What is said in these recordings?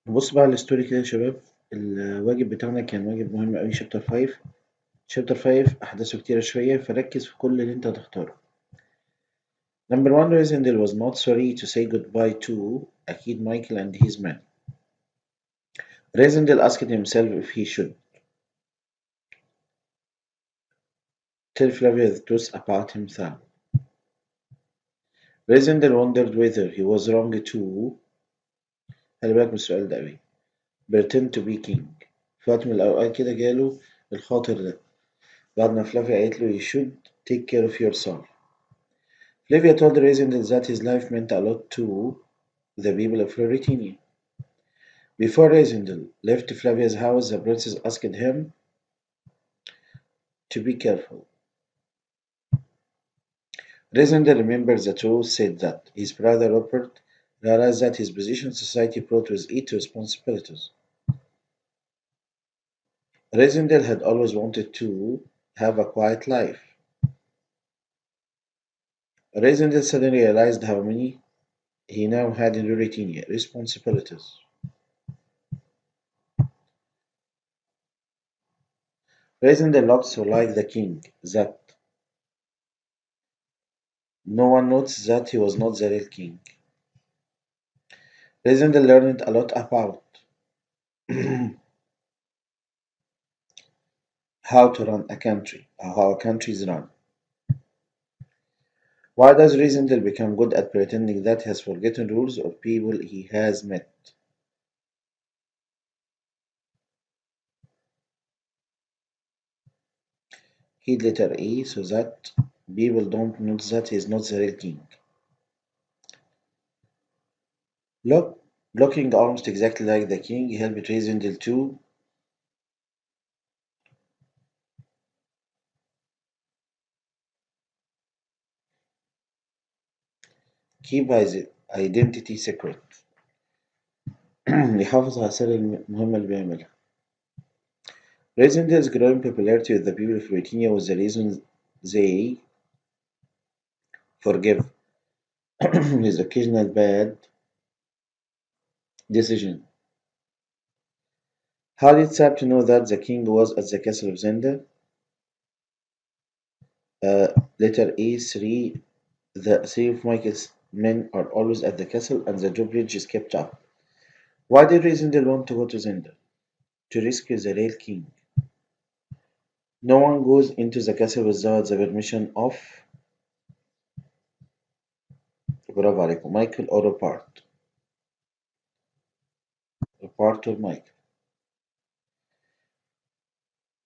نبص بقى على الستوري كده يا شباب. الواجب بتاعنا كان واجب مهم أوي شابتر 5. شابتر 5 أحداثه كتيرة شوية فركز في كل اللي أنت هتختاره. Number one, Rosendale was not sorry to say goodbye to أكيد Michael and his men. Rosendale asked himself if he should tell Flavia the truth about himself. Rosendale wondered whether he was wrong to خلي بالك من السؤال ده أوي pretend to be king. في وقت من الأوقات كده جاله الخاطر ده بعد ما فلافيا قالت له you should take care of yourself. Flavia told Rosendale that his life meant a lot to the people of Floritinia. Before Rosendale left Flavia's house, the princess asked him to be careful. Rosendale remembered the truth, said that his brother Robert realized that his position in society brought with it responsibilities. Rosendale had always wanted to have a quiet life. Rosendale suddenly realized how many he now had in Floritinia responsibilities. Rosendale looked so like the king that no one noticed that he was not the real king. Rosendale learned a lot about how to run a country, or how a country is run. Why does Rosendale become good at pretending that he has forgotten rules or people he has met? He'd letter A so that people don't notice that he is not the real king. Looking almost exactly like the king helped Rosendale to keep his identity secret. يحافظ على السر المهمة اللي بيعملها. Rosendale's growing popularity with the people of Britannia was the reason they forgive his occasional bad decision. How did Sab know that the king was at the castle of Zenda? Letter A 3. The three of Michael's men are always at the castle and the drawbridge is kept up. Why did Rosendale want to go to Zenda? To rescue the real king. No one goes into the castle without the permission of برافو عليكم Michael or Rupert. Rupert or Michael.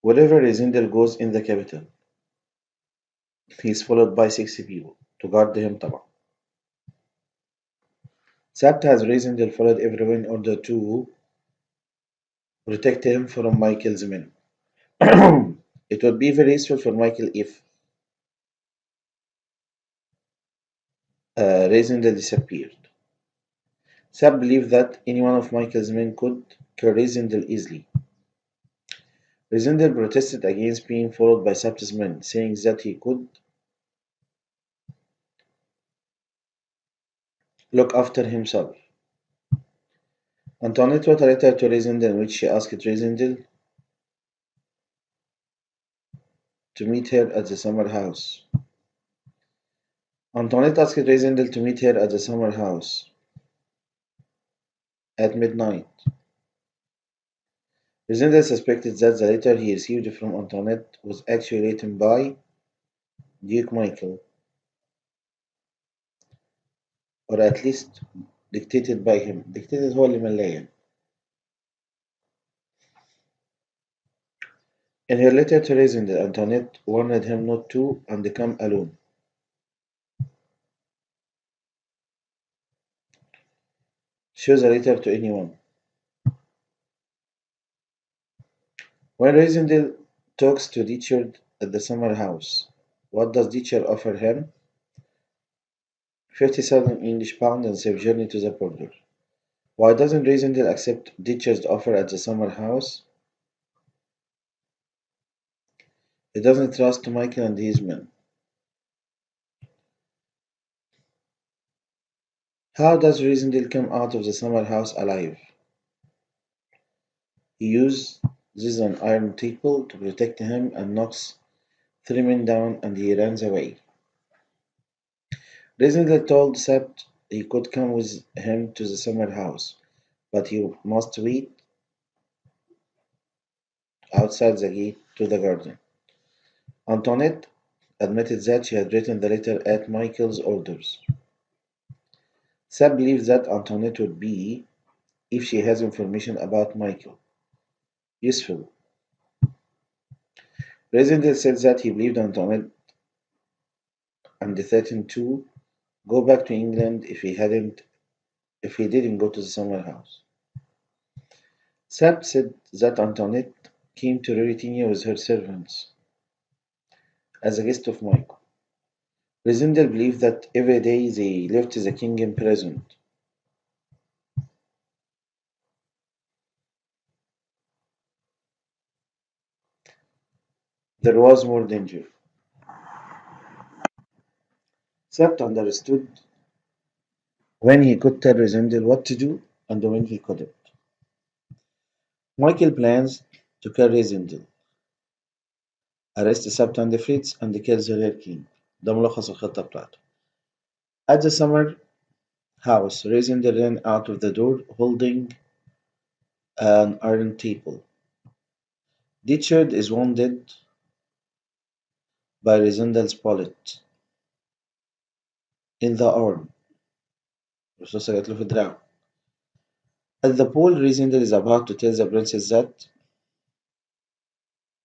Wherever Rosendale goes in the capital, he is followed by 60 people to guard him طبعا. Sabt has Rosendale followed everyone in order to protect him from Michael's men. It would be very useful for Michael if Rosendale disappeared. Sapp believed that any one of Michael's men could kill Rosendale easily. Rosendale protested against being followed by Sapp's men, saying that he could look after himself. Antoinette wrote a letter to Rosendale in which she asked Rosendale to meet her at the summer house. Antoinette asked Rosendale to meet her at the summer house at midnight. Rosendale suspected that the letter he received from Antoinette was actually written by Duke Michael, or at least dictated by him. Dictated هو اللي ملاه. In her letter to Rosendale, Antoinette warned him not to and come alone. Show the letter to anyone. When Rosendale talks to Richard at the summer house, what does Richard offer him? 50,000 English pounds and safe journey to the border. Why doesn't Rosendale accept Richard's offer at the summer house? He doesn't trust Michael and his men. How does Rosendale come out of the summer house alive? He uses an iron table to protect him and knocks three men down and he runs away. Resident told Sept he could come with him to the summer house, but he must wait outside the gate to the garden. Antoinette admitted that she had written the letter at Michael's orders. Sepp believes that Antoinette would be, if she has information about Michael, useful. Resident said that he believed Antoinette and threatened to go back to England if he didn't go to the summer house. Sepp said that Antoinette came to Ruritania with her servants as a guest of Michael. Resendel believed that every day they left the king imprisoned. There was more danger. Sept understood when he could tell Resendel what to do and when he couldn't. Michael plans to kill Resendel, arrest Sept and Fritz and kill the Real King. ده ملخص الخطة بتاعته. At the summer house, Resendel ran out of the door holding an iron table. Ditchard is wounded by Resendel's bullet in the arm. الرصاصة جات له في دراعه. At the pool, Resendel is about to tell the princess that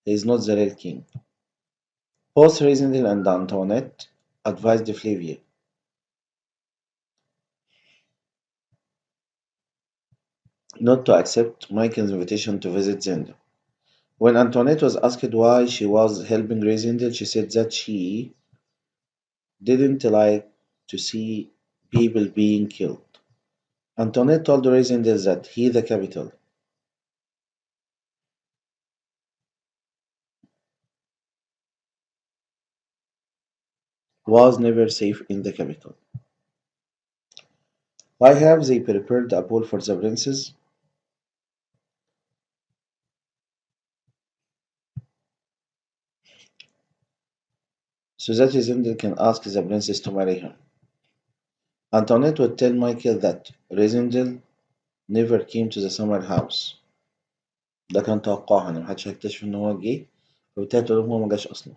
he is not the real king. Both Resendel and Antoinette advised Flavia not to accept Michael's invitation to visit Zenda. When Antoinette was asked why she was helping Resendel, she said that she didn't like to see people being killed. Antoinette told Resendel that he, the capital, was never safe in the capital. Why have they prepared a ball for the princess? So that Resendel can ask the princess to marry him. Antoinette would tell Michael that Resendel never came to the summer house. ده كان توقعها ان محدش هيكتشف ان هو جه فبالتالي تقول لهم هو ما جاش اصلا.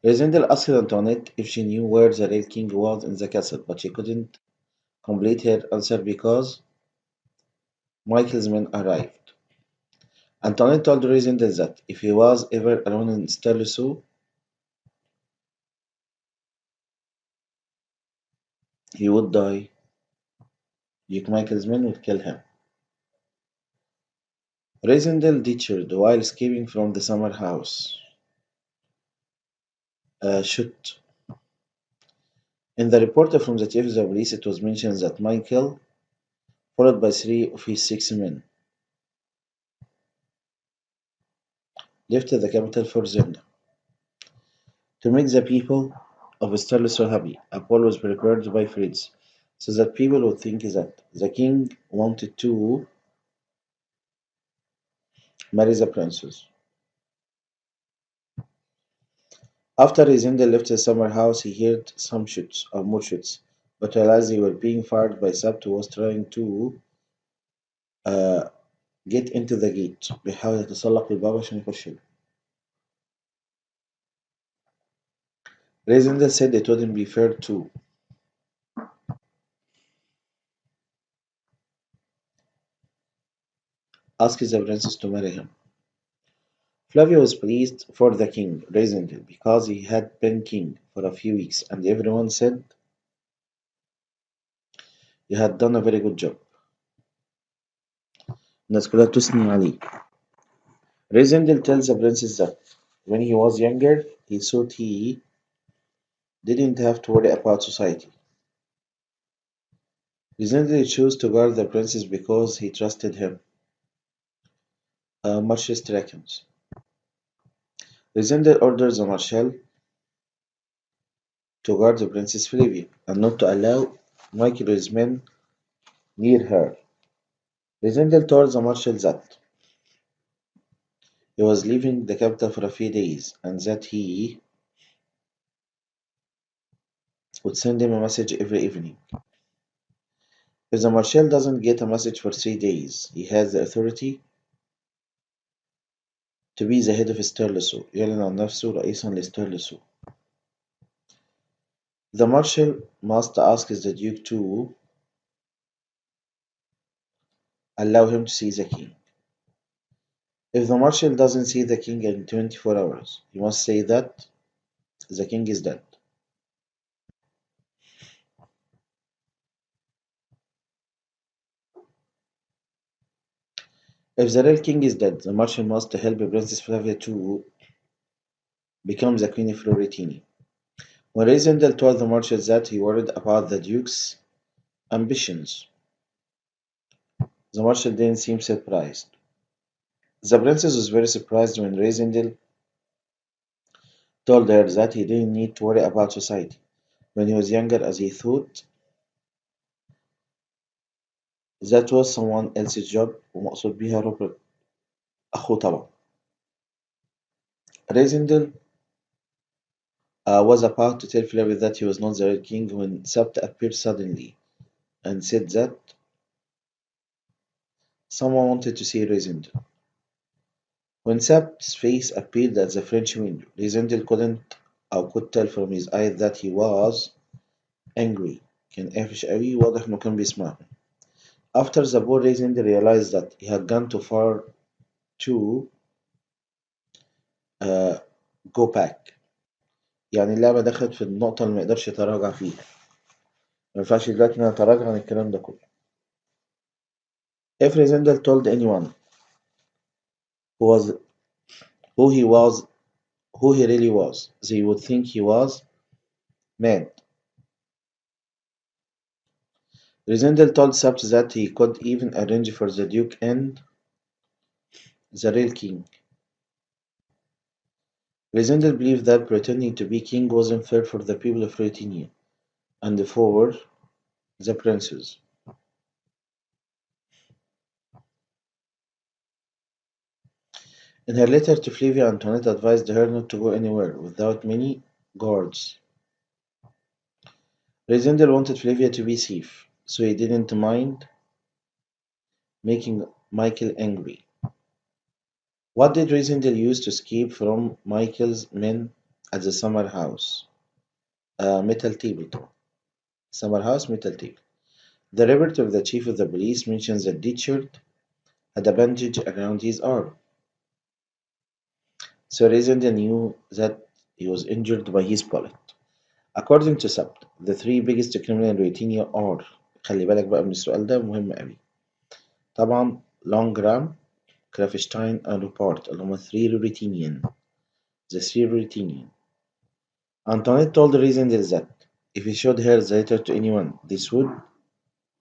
Resendel asked Antoinette if she knew where the real king was in the castle, but she couldn't complete her answer because Michael's men arrived. Antoinette told Resendel that if he was ever alone in Stirling, he would die. Duke Michael's men would kill him. Resendel ditched while escaping from the summer house. Shoot. In the report from the chief of the police, it was mentioned that Michael, followed by three of his six men, left the capital for Zenda. To make the people of Stirling happy, a ball was prepared by Fritz, so that people would think that the king wanted to marry the princess. After Resendel left the summer house, he heard some shots or more shots, but realized they were being fired by Sabt who was trying to uh, get into the gate. بيحاول يتسلق الباب عشان يخش له. Resendel said it wouldn't be fair to ask the princess to marry him. Flavia was pleased for the king, Resendel, because he had been king for a few weeks, and everyone said he had done a very good job. الناس كلها تثني عليه. Resendel tells the princess that when he was younger, he thought he didn't have to worry about society. Resendel chose to guard the princess because he trusted him. Marshal Strachan. Resendel orders the Marshal to guard the Princess Flavia and not to allow Michael or his men near her. Resendel told the Marshal that he was leaving the capital for a few days and that he would send him a message every evening. If the marshal doesn't get a message for 3 days, he has the authority to be the head of ستيرلسو يعلن عن نفسه رئيسا لستيرلسو. The marshal must ask the duke to allow him to see the king. If the marshal doesn't see the king in 24 hours, he must say that the king is dead. If the real king is dead, the marshal must help Princess Flavia to become the Queen of Floritini. When Reisendel told the marshal that he worried about the duke's ambitions, the marshal didn't seem surprised. The princess was very surprised when Reisendel told her that he didn't need to worry about society. When he was younger, as he thought that was someone else's job ومقصود بيها روبرت أخوه طبعا. Reisendel was about to tell Flavia that he was not the real king when Sabt appeared suddenly and said that someone wanted to see Reisendel. When Sabt's face appeared at the French window, Reisendel could tell from his eyes that he was angry. كان قافش قوي واضح إنه كان بيسمعه. After the boy Reisendel realized that he had gone too far to uh, go back. يعني اللعبة دخلت في النقطة اللي ميقدرش يتراجع فيها. مينفعش دلوقتي إن أنا أتراجع عن الكلام ده كله. If Reisendel told anyone who was who he was who he really was, they would think he was mad. Reisendel told Sabt that he could even arrange for the Duke and the real king. Reisendel believed that pretending to be king wasn't fair for the people of Ruritania and for the princes. In her letter to Flavia, Antoinette advised her not to go anywhere without many guards. Reisendel wanted Flavia to be safe, so he didn't mind making Michael angry. What did Reisendel use to escape from Michael's men at the summer house? A metal table طبعا. Summer house metal table. The report of the chief of the police mentions that Ditchard had a bandage around his arm. So Reisendel knew that he was injured by his bullet. According to Sabt, the three biggest criminals in Ruritania are خلي بالك بقى من السؤال ده مهم قوي. طبعا لونجرام كرافشتاين and روبارت اللي هما three Ruritanian. The three Ruritanian. Antoinette told Reisendel that if he showed her the letter to anyone, this would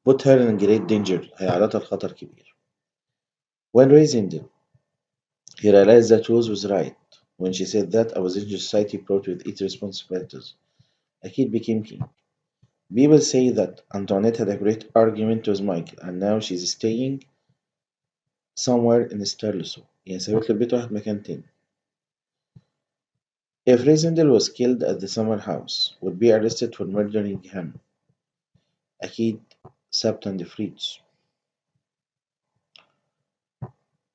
put her in great danger. هيعرضها لخطر كبير. When Reisendel he realized that Rose was right when she said that a Western society brought with it responsibilities. A kid became king. People say that Antoinette had a great argument with Michael and now she's staying somewhere in Sterliso. يعني سابت له البيت واحد مكان تاني. If Reisendel was killed at the summer house, would be arrested for murdering him. أكيد Sabt and Fritz.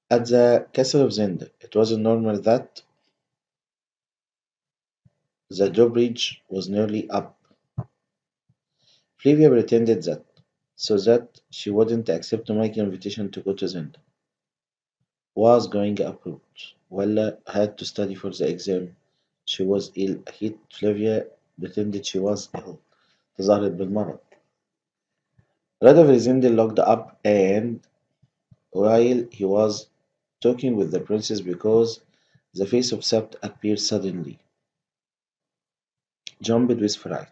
At the castle of Zenda, it wasn't normal that the drawbridge was nearly up. Flavia pretended that, so that she wouldn't accept Mike's invitation to go to Zenda. Was going abroad ولا had to study for the exam. She was ill. أكيد Flavia pretended she was ill. تظاهرت بالمرض. Radovid Zindel looked up and while he was talking with the princess because the face of Sabt appeared suddenly, jumped with fright.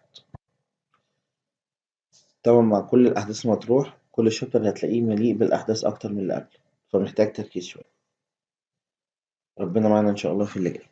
طبعا مع كل الأحداث ما تروح كل شابتر هتلاقيه مليء بالأحداث أكتر من اللي قبل فمحتاج تركيز شوية. ربنا معانا إن شاء الله في اللي جاي.